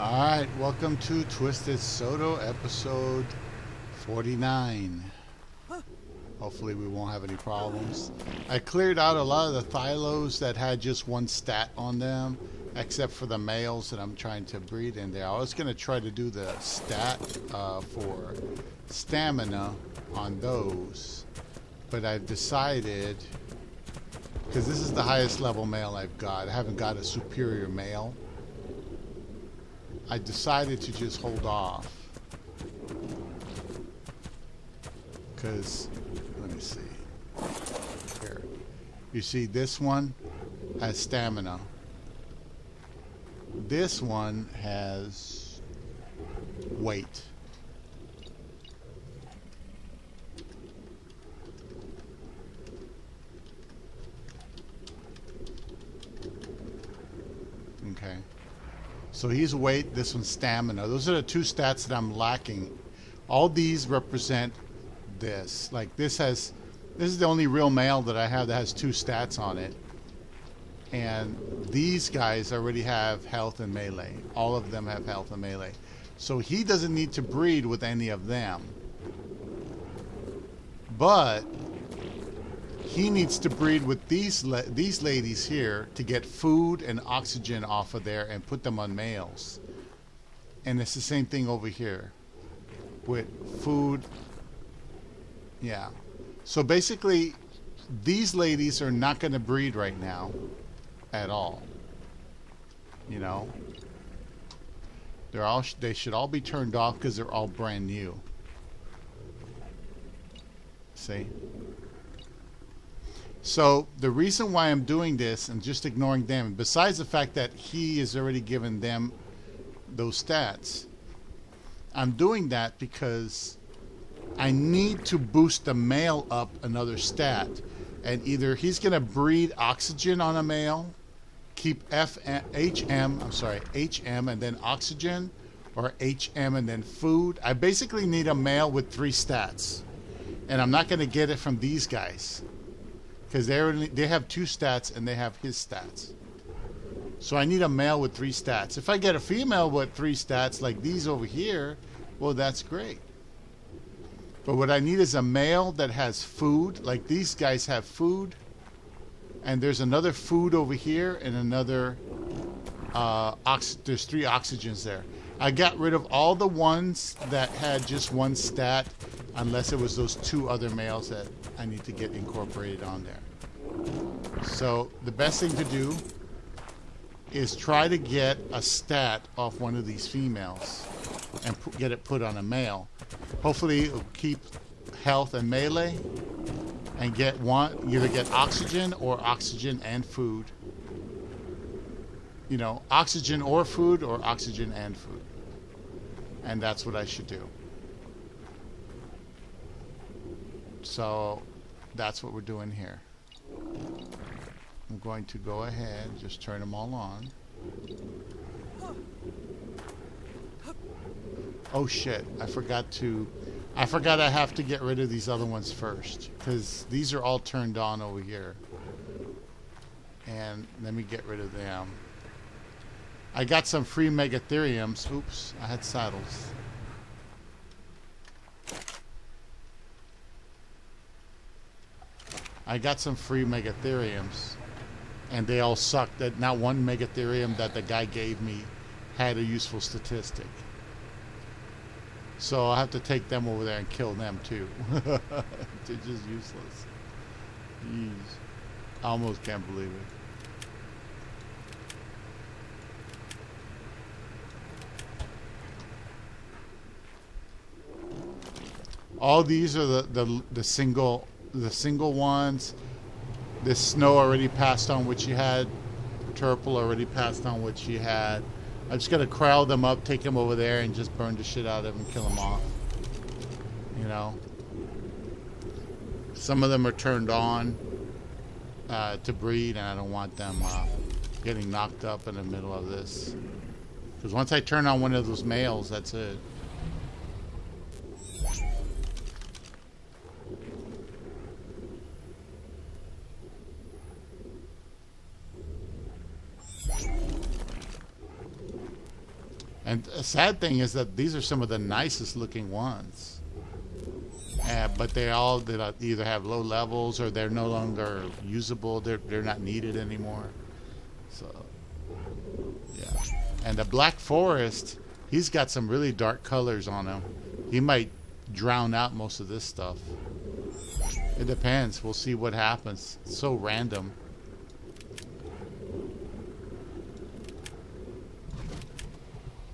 Alright, welcome to Twisted Psoto episode 49. Hopefully we won't have any problems. I cleared out a lot of the Thylos that had just one stat on them, except for the males that I'm trying to breed in there. I was going to try to do the stat for stamina on those, but I've decided, because this is the highest level male I've got, I haven't got a superior male. I decided to just hold off because, let me see, here, you see this one has stamina, this one has weight. Okay. So he's weight, this one's stamina. Those are the two stats that I'm lacking. All these represent this. Like this is the only real male that I have that has two stats on it. And these guys already have health and melee. All of them have health and melee. So he doesn't need to breed with any of them. But he needs to breed with these ladies here to get food and oxygen off of there and put them on males. And it's the same thing over here with food. Yeah. So basically, these ladies are not going to breed right now at all. You know, they should all be turned off because they're all brand new. See? So the reason why I'm doing this and just ignoring them, besides the fact that he has already given them those stats, I'm doing that because I need to boost the male up another stat. And either he's going to breed oxygen on a male, keep HM and then oxygen, or HM and then food. I basically need a male with 3 stats. And I'm not going to get it from these guys, because they have 2 stats and they have his stats. So I need a male with 3 stats. If I get a female with 3 stats like these over here, well, that's great. But what I need is a male that has food, like these guys have food. And there's another food over here and another, there's 3 oxygens there. I got rid of all the ones that had just 1 stat, unless it was those 2 other males that I need to get incorporated on there. So the best thing to do is try to get a stat off one of these females and get it put on a male. Hopefully it'll keep health and melee and get either get oxygen or oxygen and food. You know, oxygen or food, or oxygen and food. And that's what I should do. So that's what we're doing here. I'm going to go ahead and just turn them all on. Oh shit, I forgot I have to get rid of these other ones first, because these are all turned on over here. And let me get rid of them. I got some free megatheriums. Oops, I had saddles. I got some free megatheriums, and they all sucked. That not one megatherium that the guy gave me had a useful statistic. So I'll have to take them over there and kill them too. They're just useless. Jeez. I almost can't believe it. All these are the single ones. This Snow already passed on what she had. Turple already passed on what she had. I just gotta crowd them up, take them over there, and just burn the shit out of them and kill them off. You know. Some of them are turned on to breed, and I don't want them getting knocked up in the middle of this. Because once I turn on one of those males, that's it. And a sad thing is that these are some of the nicest looking ones. But they either have low levels or they're no longer usable. They're not needed anymore. So, yeah. And the Black Forest, he's got some really dark colors on him. He might drown out most of this stuff. It depends. We'll see what happens. It's so random.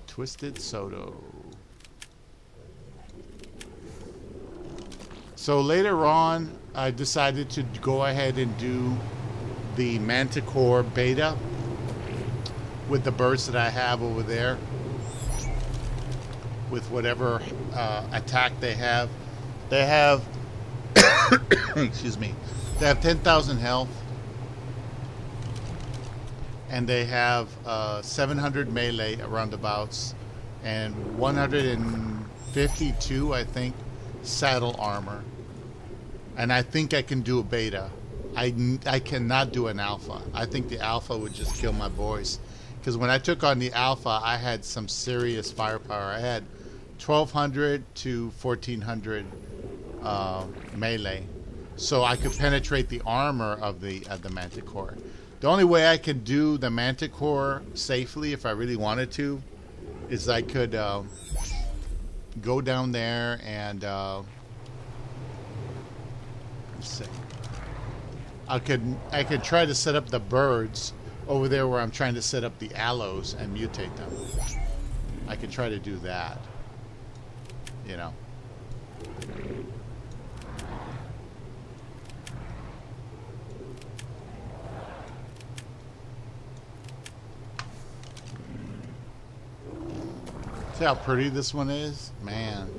Twisted Psoto. So later on, I decided to go ahead and do the Manticore beta with the birds that I have over there, with whatever attack they have. They have, excuse me, they have 10,000 health, and they have 700 melee roundabouts, and 152, I think, saddle armor. And I think I can do a beta. I cannot do an alpha. I think the alpha would just kill my boys. Because when I took on the alpha, I had some serious firepower. I had 1,200 to 1,400 melee. So I could penetrate the armor of the Manticore. The only way I could do the Manticore safely, if I really wanted to, is I could go down there and let's see. I could try to set up the birds over there where I'm trying to set up the aloes and mutate them. I could try to do that. You know. See how pretty this one is? Man.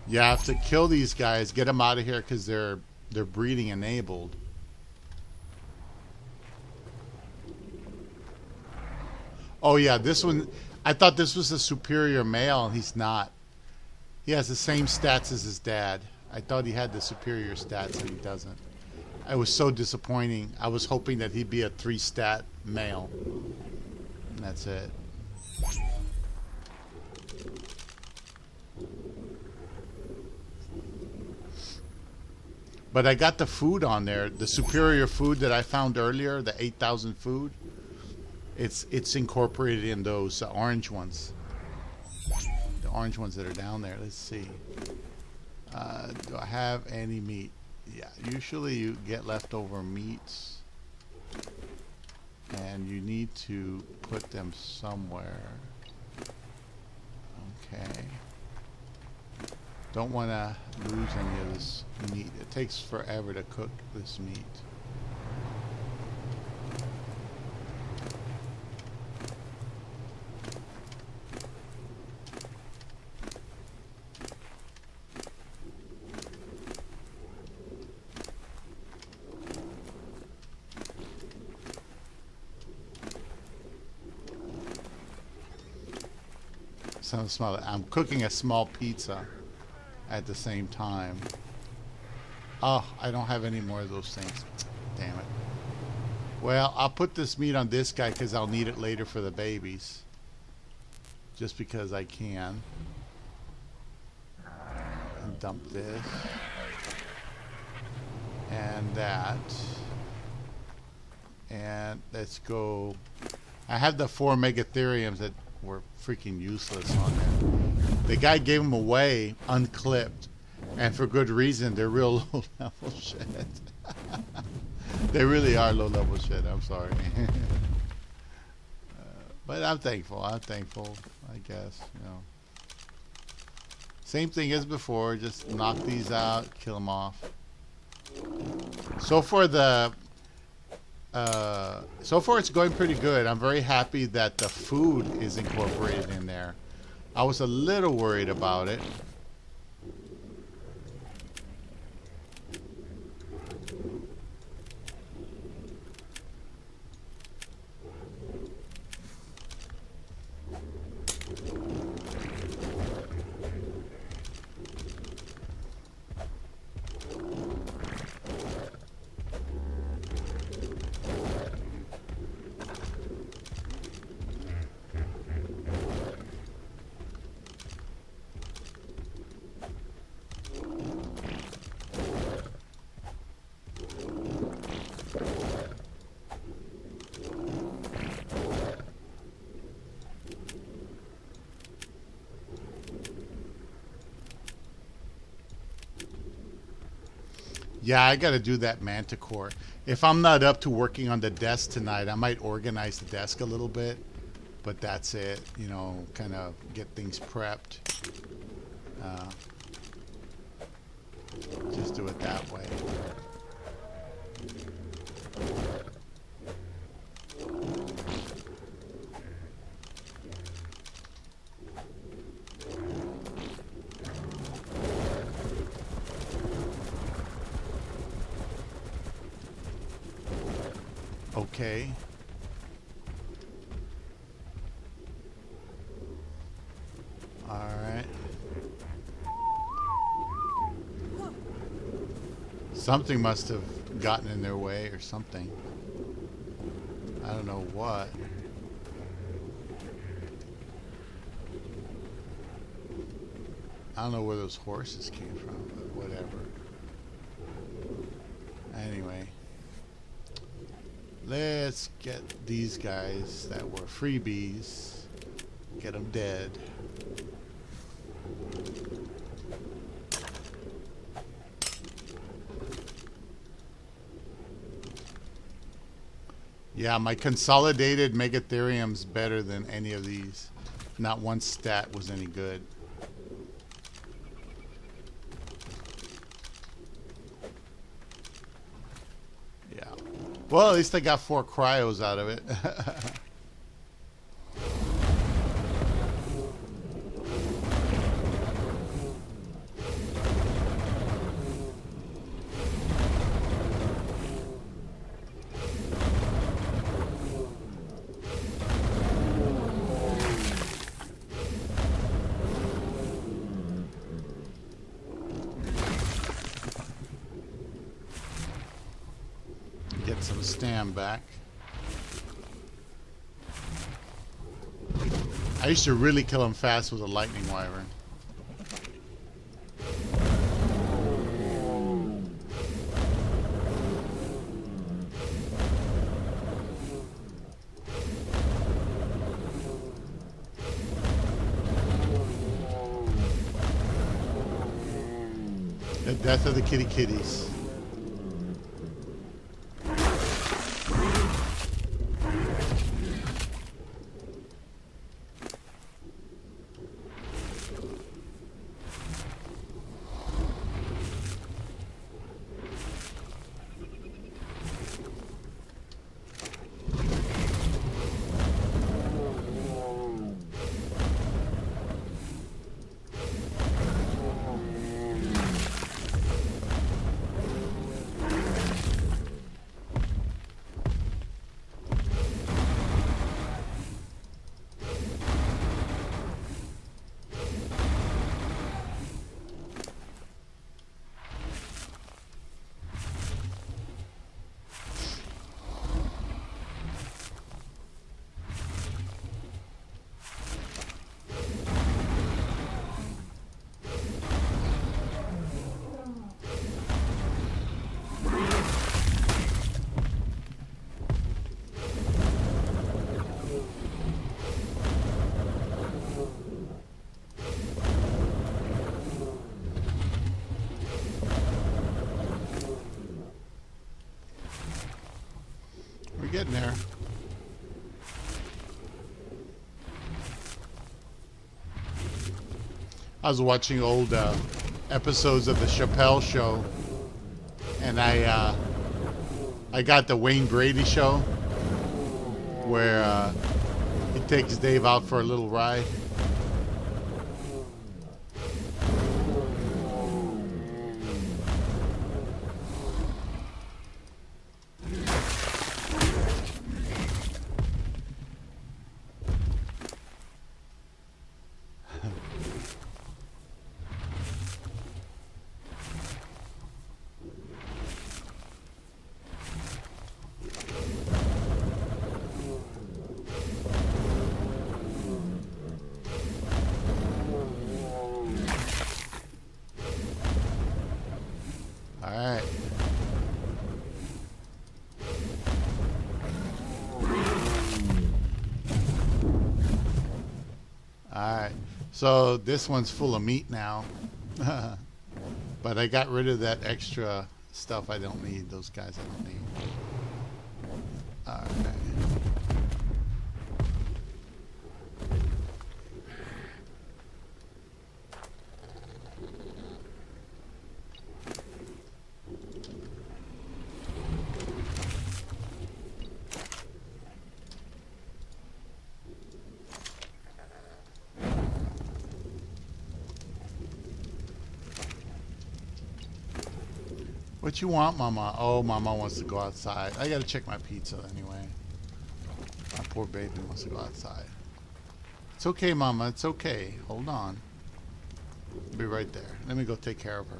You have to kill these guys, get them out of here because they're breeding enabled. Oh yeah, this one, I thought this was a superior male, and he's not. He has the same stats as his dad. I thought he had the superior stats, and he doesn't. It was so disappointing. I was hoping that he'd be a 3-stat male. And that's it. But I got the food on there, the superior food that I found earlier, the 8,000 food. It's incorporated in those orange ones. The orange ones that are down there. Let's see. Do I have any meat? Yeah, usually you get leftover meats. And you need to put them somewhere. Okay. Don't want to lose any of this meat. It takes forever to cook this meat. Sounds small. I'm cooking a small pizza at the same time. Oh, I don't have any more of those things. Damn it. Well, I'll put this meat on this guy because I'll need it later for the babies. Just because I can. And dump this. And that. And let's go. I have the 4 megatheriums that were freaking useless on there. The guy gave them away unclipped, and for good reason. They're real low level shit. They really are low level shit. I'm sorry. But I'm thankful. I guess, you know. Same thing as before. Just knock these out, kill them off. So for so far it's going pretty good. I'm very happy that the food is incorporated in there. I was a little worried about it. Yeah, I got to do that manticore. If I'm not up to working on the desk tonight, I might organize the desk a little bit. But that's it, you know, kind of get things prepped. Uh, just do it that way. Okay. All right. Something must have gotten in their way or something. I don't know what. I don't know where those horses came from, but whatever. Anyway. Let's get these guys that were freebies. Get them dead. Yeah, my consolidated Megatherium's better than any of these. Not one stat was any good. Yeah. Well, at least I got 4 cryos out of it. Get some stam back. I used to really kill him fast with a lightning wyvern. The death of the kitty kitties. Getting there. I was watching old episodes of the Chappelle Show, and I got the Wayne Brady Show, where he takes Dave out for a little ride. Alright. Alright. So this one's full of meat now. But I got rid of that extra stuff I don't need. Those guys I don't need. Alright. What you want, Mama? Oh, Mama wants to go outside. I gotta check my pizza anyway. My poor baby wants to go outside. It's okay, Mama. It's okay. Hold on. I'll be right there. Let me go take care of her.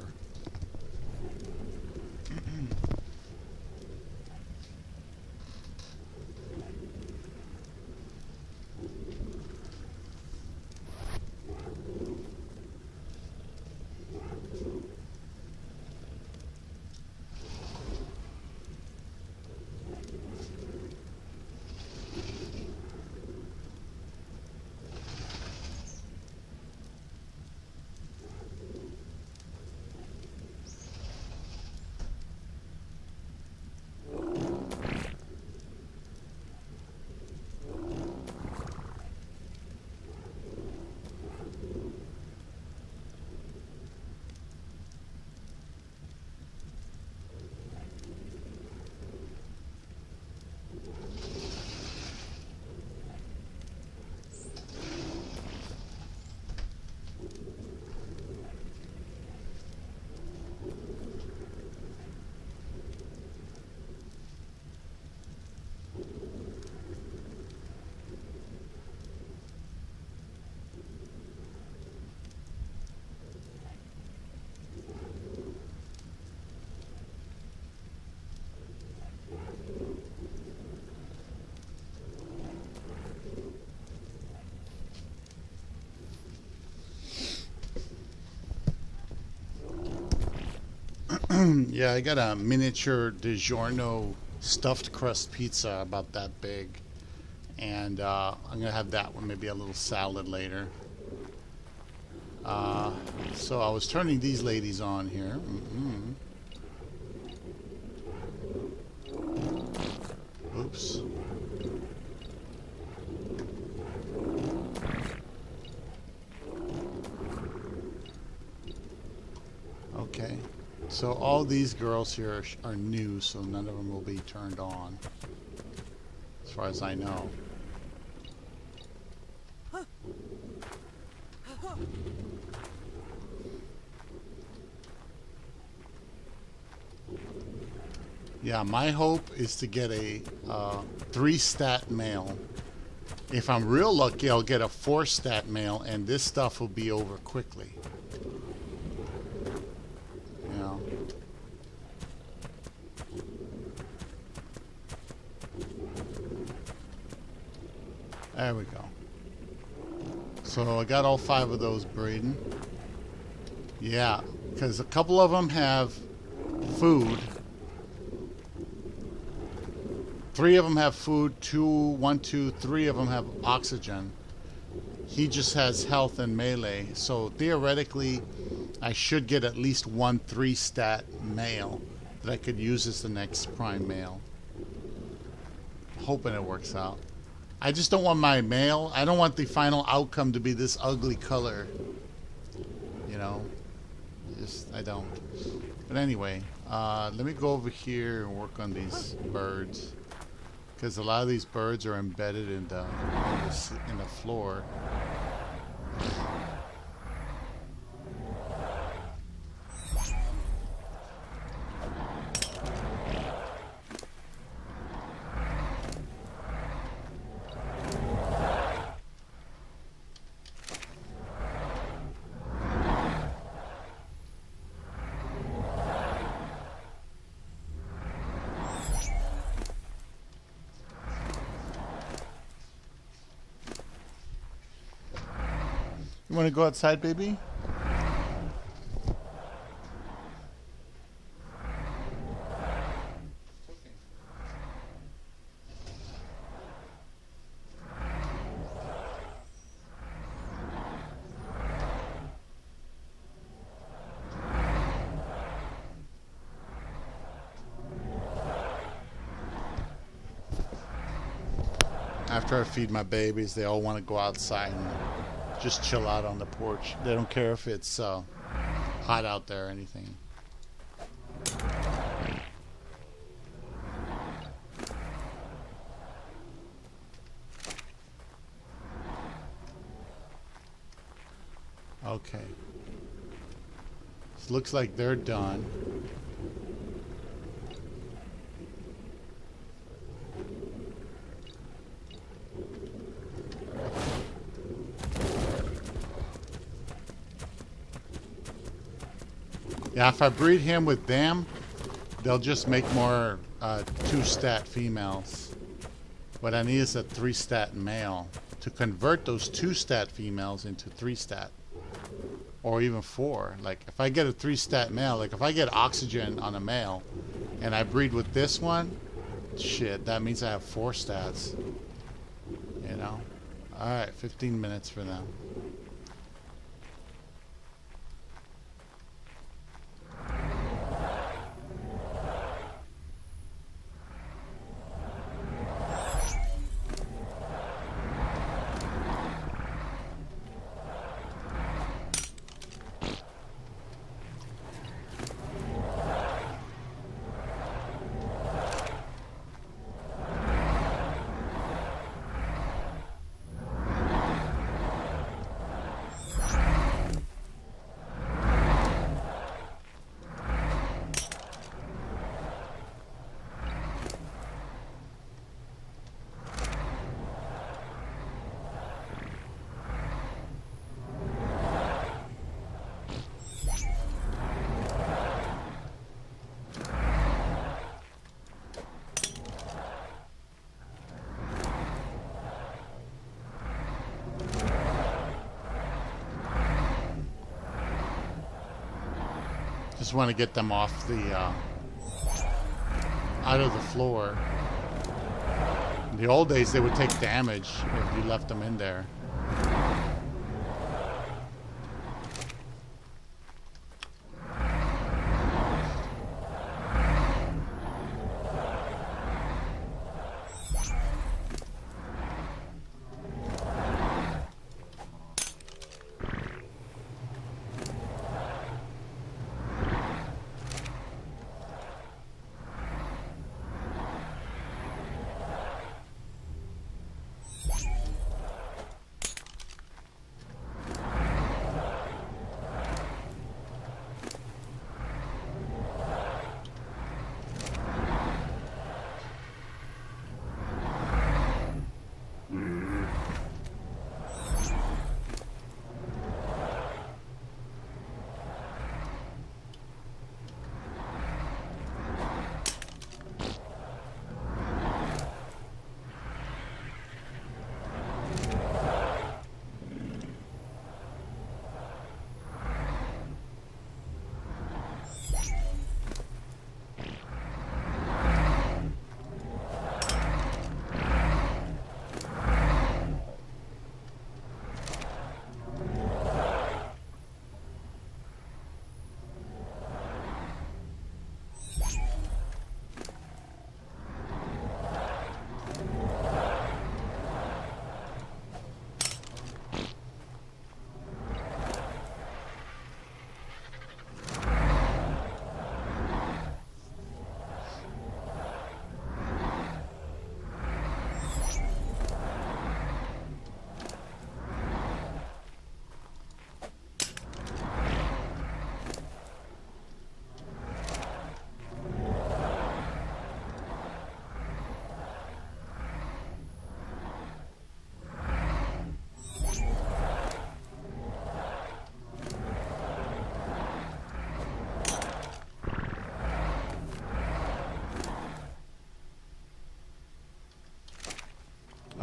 Yeah, I got a miniature DiGiorno stuffed crust pizza about that big. And I'm going to have that one, maybe a little salad later. So I was turning these ladies on here. Oops. Okay. So all these girls here are new, so none of them will be turned on, as far as I know. Yeah, my hope is to get a 3-stat male. If I'm real lucky, I'll get a 4-stat male, and this stuff will be over quickly. You know. There we go. So I got all 5 of those breeding. Yeah, because a couple of them have food. 3 of them have food. 3 of them have oxygen. He just has health and melee. So theoretically, I should get at least 1 3-stat male that I could use as the next prime male. Hoping it works out. I just don't want my male. I don't want the final outcome to be this ugly color. You know, I don't. But anyway, let me go over here and work on these birds. Because a lot of these birds are embedded in the floor. You want to go outside, baby? after I feed my babies, they all want to go outside and just chill out on the porch. They don't care if it's hot out there or anything. Okay. This looks like they're done. Yeah, if I breed him with them, they'll just make more 2-stat females. What I need is a 3-stat male to convert those 2-stat females into 3-stat. Or even 4. Like, if I get a 3-stat male, like if I get oxygen on a male and I breed with this one, shit, that means I have 4 stats. You know? Alright, 15 minutes for them. Just want to get them off the out of the floor. In the old days, they would take damage if you left them in there.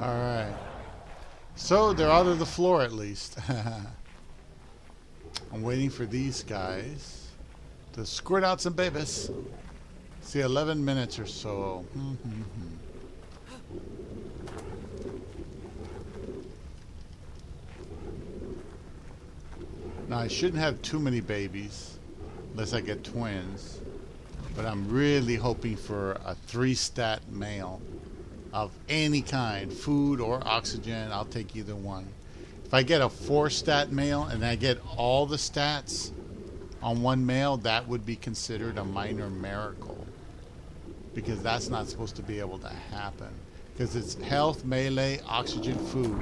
Alright. So they're out of the floor at least. I'm waiting for these guys to squirt out some babies. See, 11 minutes or so. Now I shouldn't have too many babies unless I get twins. But I'm really hoping for a 3-stat male of any kind, food or oxygen. I'll take either one. If I get a 4-stat male and I get all the stats on one male, that would be considered a minor miracle, because that's not supposed to be able to happen, because it's health, melee, oxygen, food,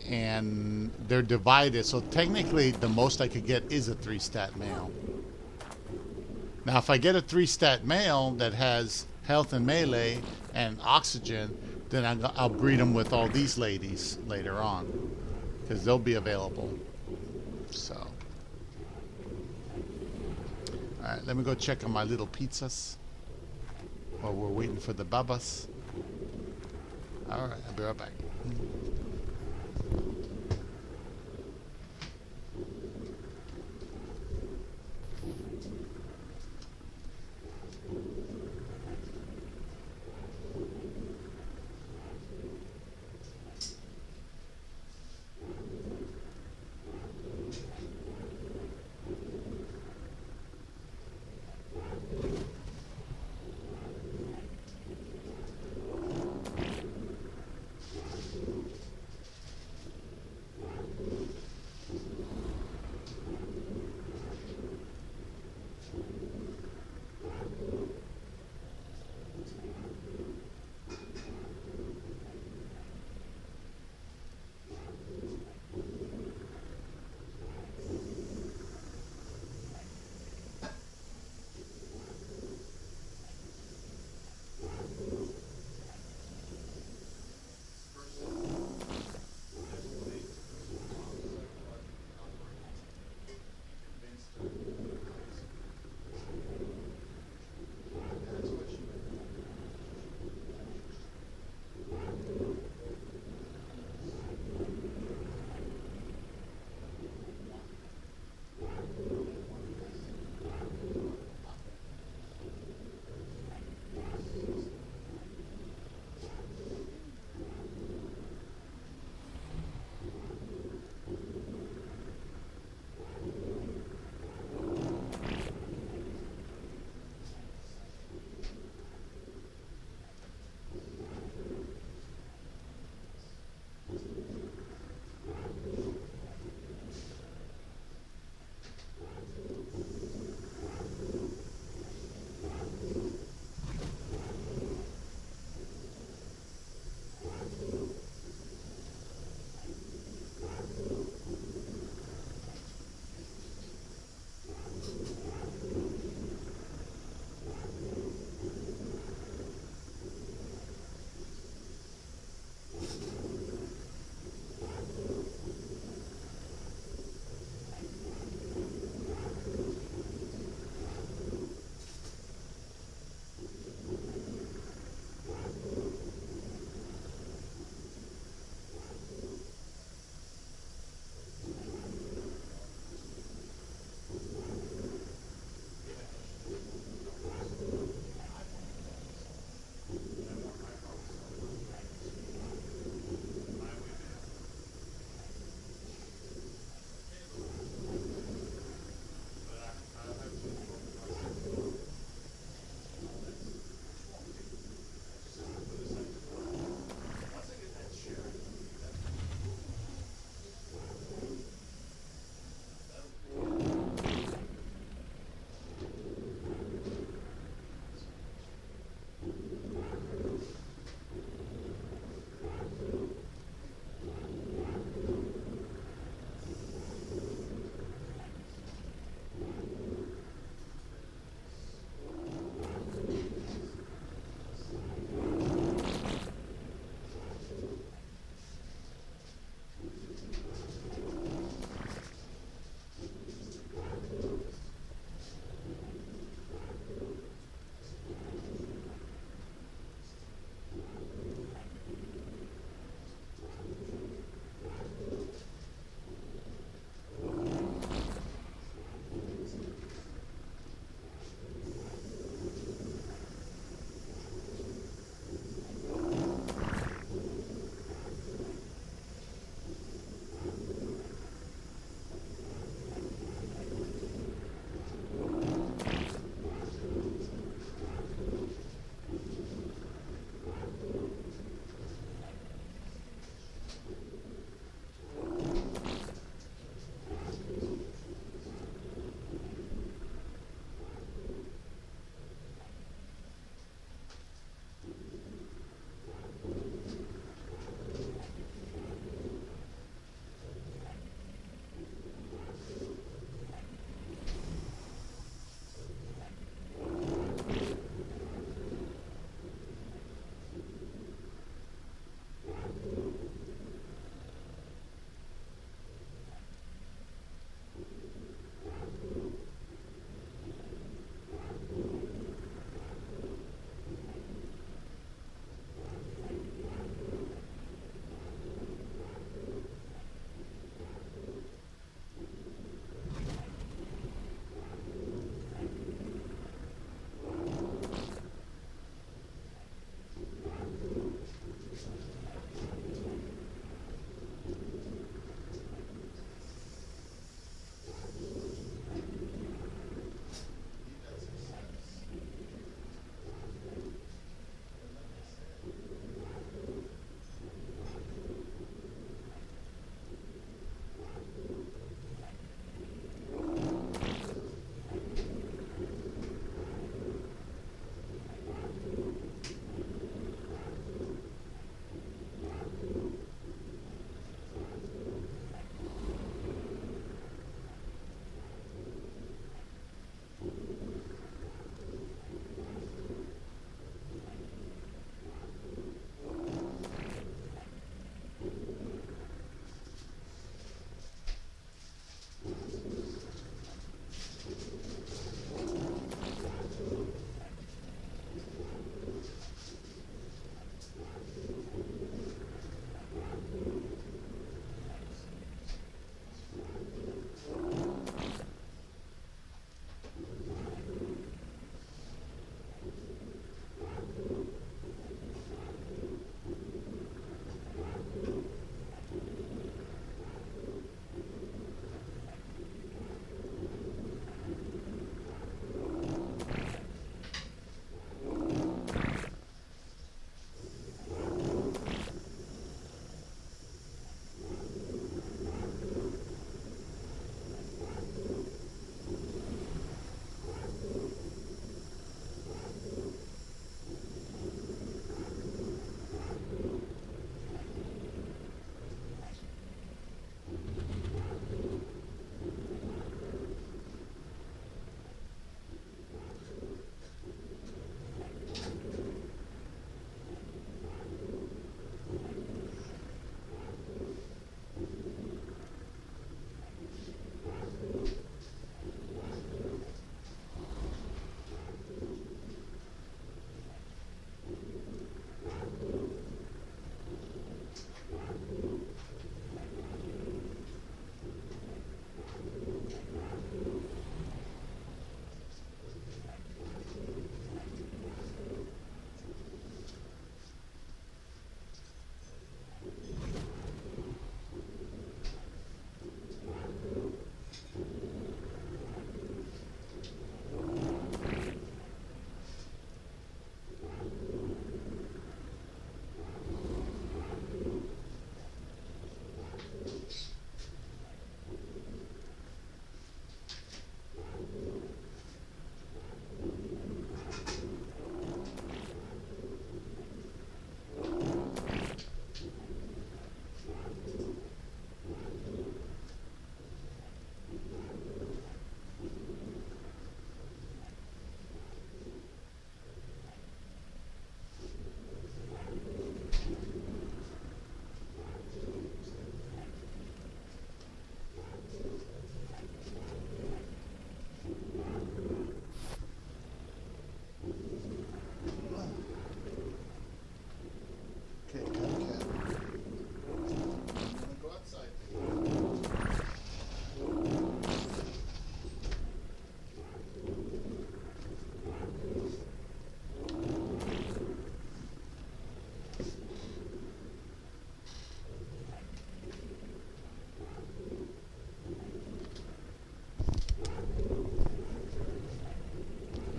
and they're divided. So technically the most I could get is a 3-stat male. Now if I get a 3-stat male that has health and melee and oxygen, then I'll breed them with all these ladies later on, because they'll be available. So alright, let me go check on my little pizzas while we're waiting for the babas. Alright, I'll be right back.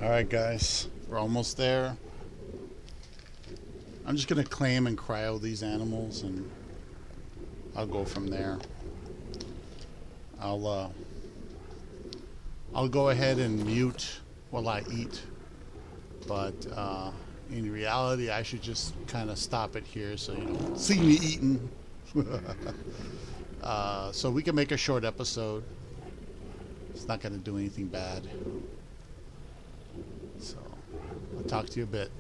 All right, guys, we're almost there. I'm just gonna claim and cryo these animals, and I'll go from there. I'll go ahead and mute while I eat, but in reality, I should just kind of stop it here so you don't see me eating. So we can make a short episode. It's not going to do anything bad. So I'll talk to you a bit.